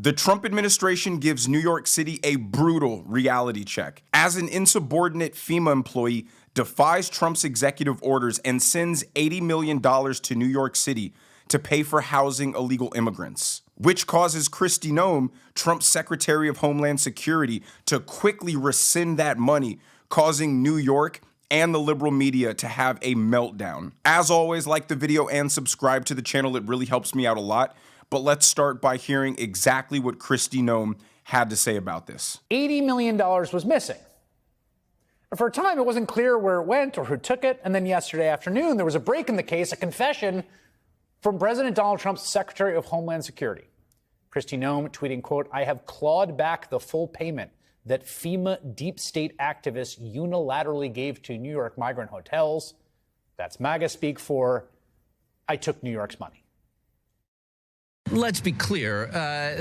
The Trump administration gives New York City a brutal reality check as an insubordinate FEMA employee defies Trump's executive orders and sends $80 million to New York City to pay for housing illegal immigrants, which causes Kristi Noem, Trump's Secretary of Homeland Security, to quickly rescind that money, causing New York and the liberal media to have a meltdown. As always, like the video and subscribe to the channel. It really helps me out a lot. But let's start by hearing exactly what Kristi Noem had to say about this. $80 million was missing. For a time, it wasn't clear where it went or who took it. And then yesterday afternoon, there was a break in the case, a confession from President Donald Trump's Secretary of Homeland Security. Kristi Noem tweeting, quote, "I have clawed back the full payment that FEMA deep state activists unilaterally gave to New York migrant hotels." That's MAGA speak for, I took New York's money. Let's be clear,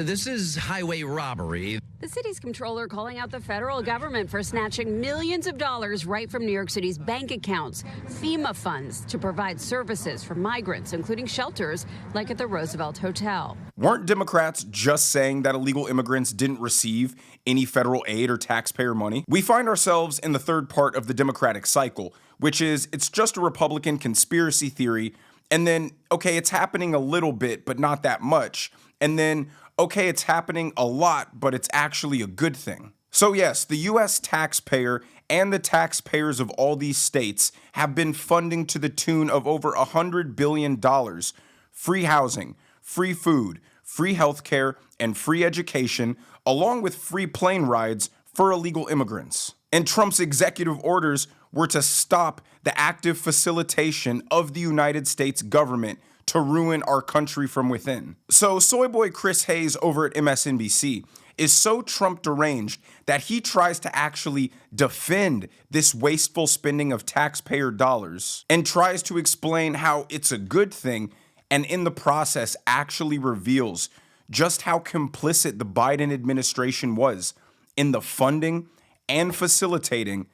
this is highway robbery. The city's comptroller calling out the federal government for snatching millions of dollars right from New York City's bank accounts, FEMA funds to provide services for migrants, including shelters like at the Roosevelt Hotel. Weren't Democrats just saying that illegal immigrants didn't receive any federal aid or taxpayer money? We find ourselves in the third part of the Democratic cycle, which is it's just a Republican conspiracy theory. And then, okay, it's happening a little bit, but not that much. And then, okay, it's happening a lot, but it's actually a good thing. So yes, the US taxpayer and the taxpayers of all these states have been funding to the tune of over $100 billion free housing, free food, free healthcare, and free education, along with free plane rides for illegal immigrants. And Trump's executive orders were to stop the active facilitation of the United States government to ruin our country from within. So soy boy Chris Hayes over at MSNBC is so Trump deranged that he tries to actually defend this wasteful spending of taxpayer dollars and tries to explain how it's a good thing, and in the process actually reveals just how complicit the Biden administration was in the funding and facilitating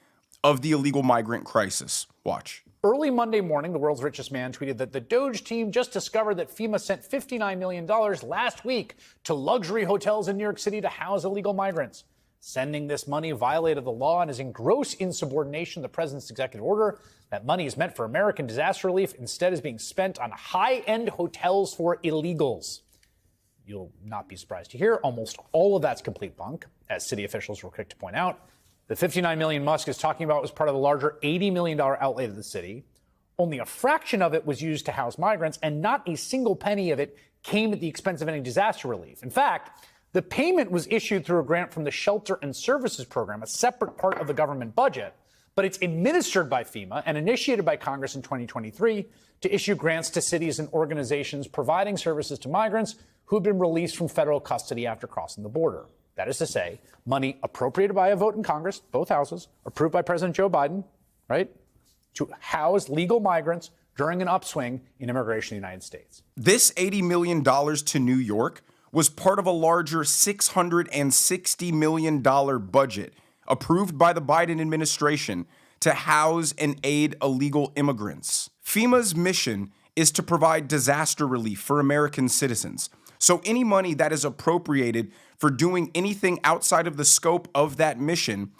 of the illegal migrant crisis. Watch. Early Monday morning, the world's richest man tweeted that the Doge team just discovered that FEMA sent $59 million last week to luxury hotels in New York City to house illegal migrants. Sending this money violated the law and is in gross insubordination to the president's executive order. That money is meant for American disaster relief. Instead is being spent on high-end hotels for illegals. You'll not be surprised to hear almost all of that's complete bunk, as city officials were quick to point out. The $59 million Musk is talking about was part of the larger $80 million outlay to the city. Only a fraction of it was used to house migrants, and not a single penny of it came at the expense of any disaster relief. In fact, the payment was issued through a grant from the Shelter and Services Program, a separate part of the government budget, but it's administered by FEMA and initiated by Congress in 2023 to issue grants to cities and organizations providing services to migrants who've been released from federal custody after crossing the border. That is to say, money appropriated by a vote in Congress, both houses, approved by President Joe Biden, right, to house legal migrants during an upswing in immigration in the United States. This $80 million to New York was part of a larger $660 million budget approved by the Biden administration to house and aid illegal immigrants. FEMA's mission is to provide disaster relief for American citizens. So any money that is appropriated for doing anything outside of the scope of that mission,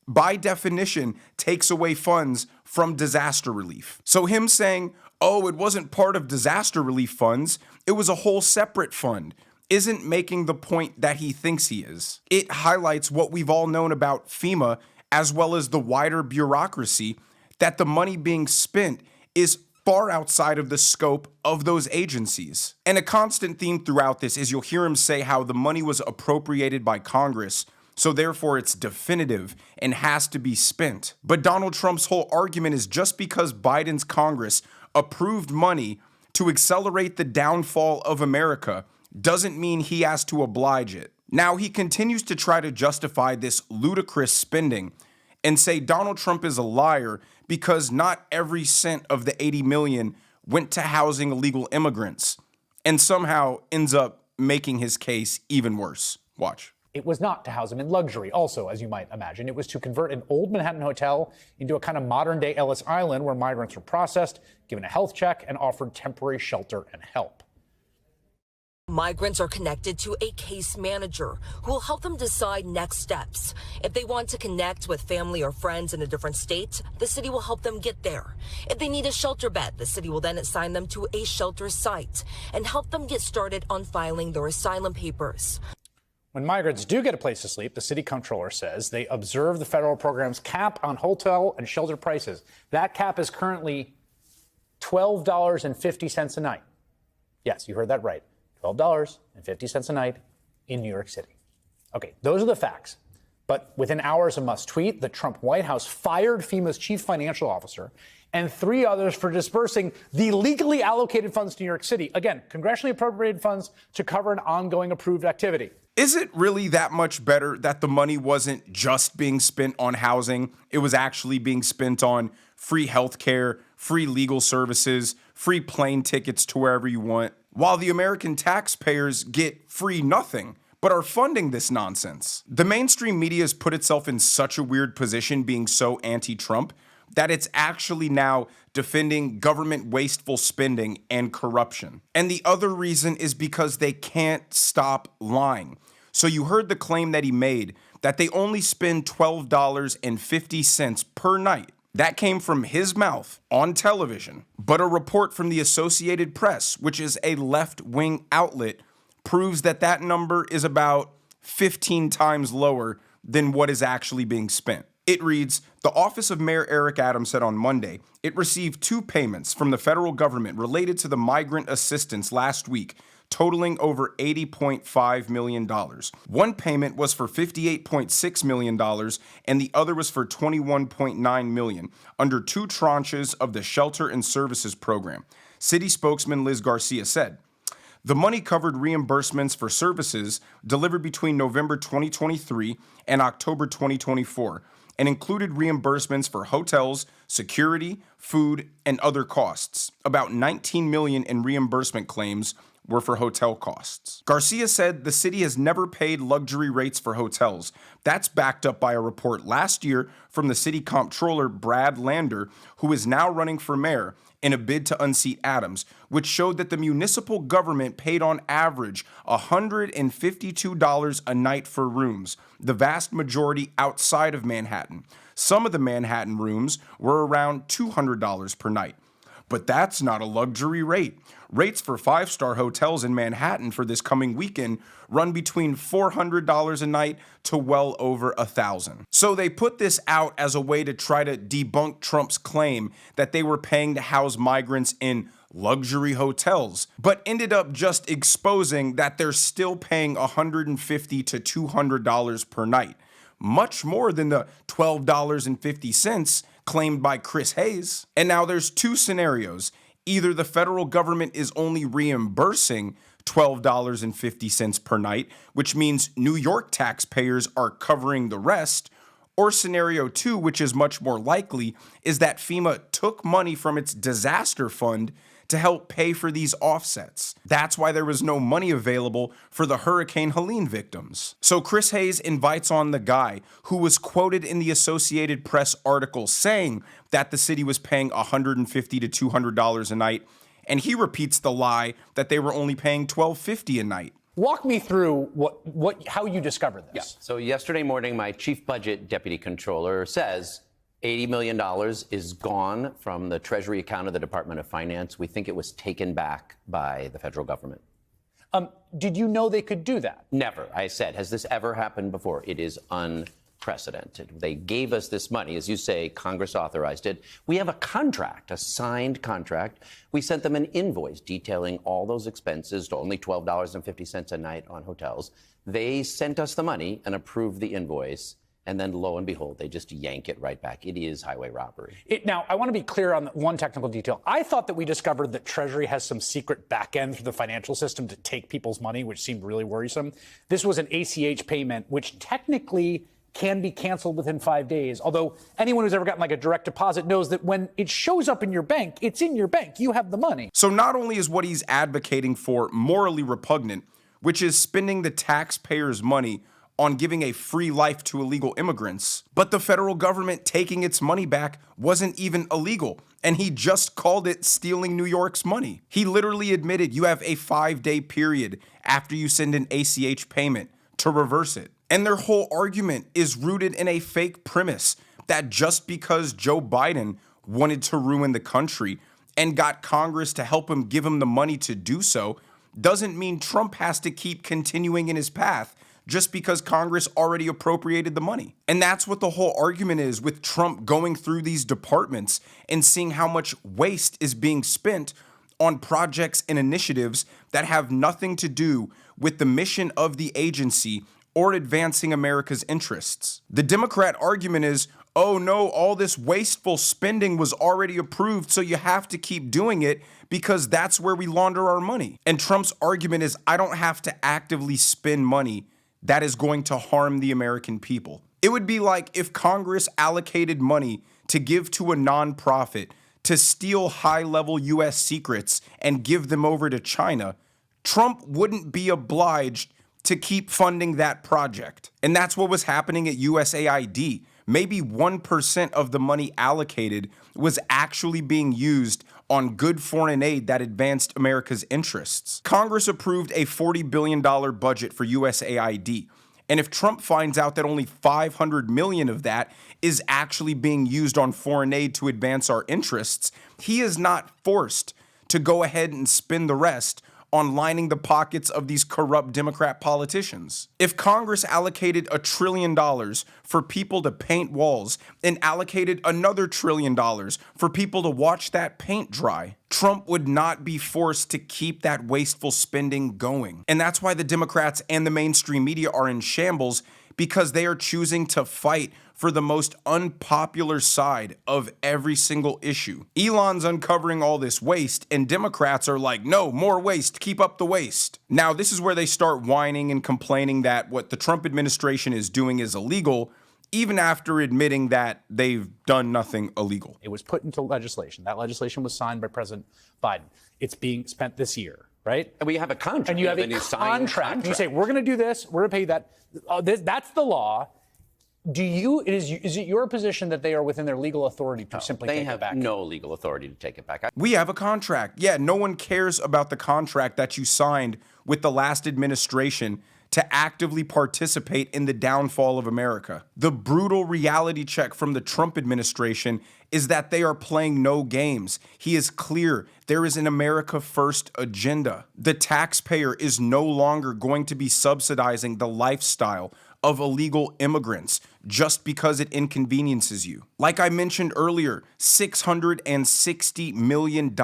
by definition, takes away funds from disaster relief. So him saying, oh, it wasn't part of disaster relief funds, it was a whole separate fund, isn't making the point that he thinks he is. It highlights what we've all known about FEMA, as well as the wider bureaucracy, that the money being spent is far outside of the scope of those agencies. And a constant theme throughout this is you'll hear him say how the money was appropriated by Congress, so therefore it's definitive and has to be spent. But Donald Trump's whole argument is just because Biden's Congress approved money to accelerate the downfall of America doesn't mean he has to oblige it. Now, he continues to try to justify this ludicrous spending and say Donald Trump is a liar because not every cent of the $80 million went to housing illegal immigrants, and somehow ends up making his case even worse. Watch. It was not to house them in luxury. Also, as you might imagine, it was to convert an old Manhattan hotel into a kind of modern-day Ellis Island where migrants were processed, given a health check, and offered temporary shelter and help. Migrants are connected to a case manager who will help them decide next steps. If they want to connect with family or friends in a different state, the city will help them get there. If they need a shelter bed, the city will then assign them to a shelter site and help them get started on filing their asylum papers. When migrants do get a place to sleep, the city comptroller says they observe the federal program's cap on hotel and shelter prices. That cap is currently $12.50 a night. Yes, you heard that right. $12.50 a night in New York City. Okay, those are the facts. But within hours of Musk's tweet, the Trump White House fired FEMA's chief financial officer and 3 others for dispersing the legally allocated funds to New York City. Again, congressionally appropriated funds to cover an ongoing approved activity. Is it really that much better that the money wasn't just being spent on housing? It was actually being spent on free healthcare, free legal services, free plane tickets to wherever you want, while the American taxpayers get free nothing, but are funding this nonsense. The mainstream media has put itself in such a weird position being so anti-Trump that it's actually now defending government wasteful spending and corruption. And the other reason is because they can't stop lying. So you heard the claim that he made that they only spend $12.50 per night. That came from his mouth on television. But a report from the Associated Press, which is a left-wing outlet, proves that that number is about 15 times lower than what is actually being spent. It reads, the Office of Mayor Eric Adams said on Monday it received 2 payments from the federal government related to the migrant assistance last week, totaling over $80.5 million. One payment was for $58.6 million, and the other was for $21.9 million, under 2 tranches of the Shelter and Services Program. City spokesman Liz Garcia said, the money covered reimbursements for services delivered between November 2023 and October 2024, and included reimbursements for hotels, security, food, and other costs. About $19 million in reimbursement claims were for hotel costs. Garcia said the city has never paid luxury rates for hotels. That's backed up by a report last year from the city comptroller Brad Lander, who is now running for mayor in a bid to unseat Adams, which showed that the municipal government paid on average $152 a night for rooms, the vast majority outside of Manhattan. Some of the Manhattan rooms were around $200 per night. But that's not a luxury rate. Rates for 5-star hotels in Manhattan for this coming weekend run between $400 a night to well over $1,000. So they put this out as a way to try to debunk Trump's claim that they were paying to house migrants in luxury hotels, but ended up just exposing that they're still paying $150 to $200 per night, much more than the $12.50 claimed by Chris Hayes. And now there's 2 scenarios. Either the federal government is only reimbursing $12.50 per night, which means New York taxpayers are covering the rest, or scenario 2, which is much more likely, is that FEMA took money from its disaster fund to help pay for these offsets. That's why there was no money available for the Hurricane Helene victims. So Chris Hayes invites on the guy who was quoted in the Associated Press article saying that the city was paying $150 to $200 a night, and he repeats the lie that they were only paying $12.50 a night. Walk me through how you discovered this. Yeah. So yesterday morning, my chief budget deputy controller says $80 million is gone from the Treasury account of the Department of Finance. We think it was taken back by the federal government. Did you know they could do that? Never. I said, has this ever happened before? It is unprecedented. They gave us this money. As you say, Congress authorized it. We have a contract, a signed contract. We sent them an invoice detailing all those expenses to only $12.50 a night on hotels. They sent us the money and approved the invoice. And then, lo and behold, they just yank it right back. It is highway robbery. Now, I want to be clear on one technical detail. I thought that we discovered that Treasury has some secret back end through the financial system to take people's money, which seemed really worrisome. This was an ACH payment, which technically can be canceled within 5 days. Although anyone who's ever gotten like a direct deposit knows that when it shows up in your bank, it's in your bank. You have the money. So not only is what he's advocating for morally repugnant, which is spending the taxpayers' money on giving a free life to illegal immigrants, but the federal government taking its money back wasn't even illegal. And he just called it stealing New York's money. He literally admitted you have a 5-day period after you send an ACH payment to reverse it. And their whole argument is rooted in a fake premise that just because Joe Biden wanted to ruin the country and got Congress to help him give him the money to do so, doesn't mean Trump has to keep continuing in his path just because Congress already appropriated the money. And that's what the whole argument is with Trump going through these departments and seeing how much waste is being spent on projects and initiatives that have nothing to do with the mission of the agency or advancing America's interests. The Democrat argument is, oh no, all this wasteful spending was already approved, so you have to keep doing it because that's where we launder our money. And Trump's argument is, I don't have to actively spend money that is going to harm the American people. It would be like if Congress allocated money to give to a nonprofit to steal high-level US secrets and give them over to China. Trump wouldn't be obliged to keep funding that project. And that's what was happening at USAID. Maybe 1% of the money allocated was actually being used on good foreign aid that advanced America's interests. Congress approved a $40 billion budget for USAID. And if Trump finds out that only $500 million of that is actually being used on foreign aid to advance our interests, he is not forced to go ahead and spend the rest on lining the pockets of these corrupt Democrat politicians. If Congress allocated $1 trillion for people to paint walls and allocated another $1 trillion for people to watch that paint dry, Trump would not be forced to keep that wasteful spending going. And that's why the Democrats and the mainstream media are in shambles, because they are choosing to fight for the most unpopular side of every single issue. Elon's uncovering all this waste, and Democrats are like, no, more waste, keep up the waste. Now, this is where they start whining and complaining that what the Trump administration is doing is illegal, even after admitting that they've done nothing illegal. It was put into legislation. That legislation was signed by President Biden. It's being spent this year, right? And we have a contract. And you have a contract. And you say, we're going to do this, we're going to pay you that. That's the law. Is it your position that they are within their legal authority to simply take it back? They have no legal authority to take it back. We have a contract. Yeah, no one cares about the contract that you signed with the last administration to actively participate in the downfall of America. The brutal reality check from the Trump administration is that they are playing no games. He is clear there is an America First agenda. The taxpayer is no longer going to be subsidizing the lifestyle of illegal immigrants just because it inconveniences you. Like I mentioned earlier, $660 million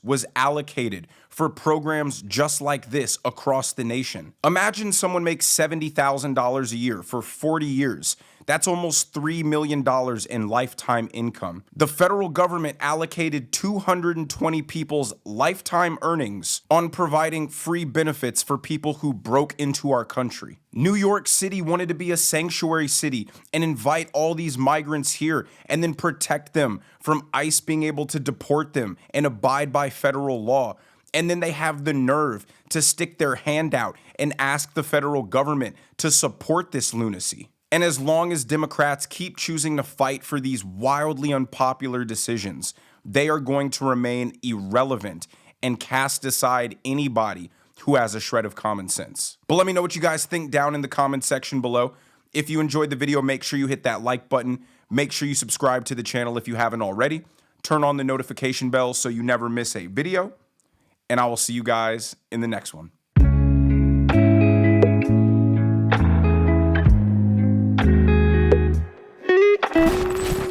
was allocated for programs just like this across the nation. Imagine someone makes $70,000 a year for 40 years. That's almost $3 million in lifetime income. The federal government allocated 220 people's lifetime earnings on providing free benefits for people who broke into our country. New York City wanted to be a sanctuary city and invite all these migrants here and then protect them from ICE being able to deport them and abide by federal law. And then they have the nerve to stick their hand out and ask the federal government to support this lunacy. And as long as Democrats keep choosing to fight for these wildly unpopular decisions, they are going to remain irrelevant and cast aside anybody who has a shred of common sense. But let me know what you guys think down in the comment section below. If you enjoyed the video, make sure you hit that like button. Make sure you subscribe to the channel if you haven't already. Turn on the notification bell so you never miss a video. And I will see you guys in the next one.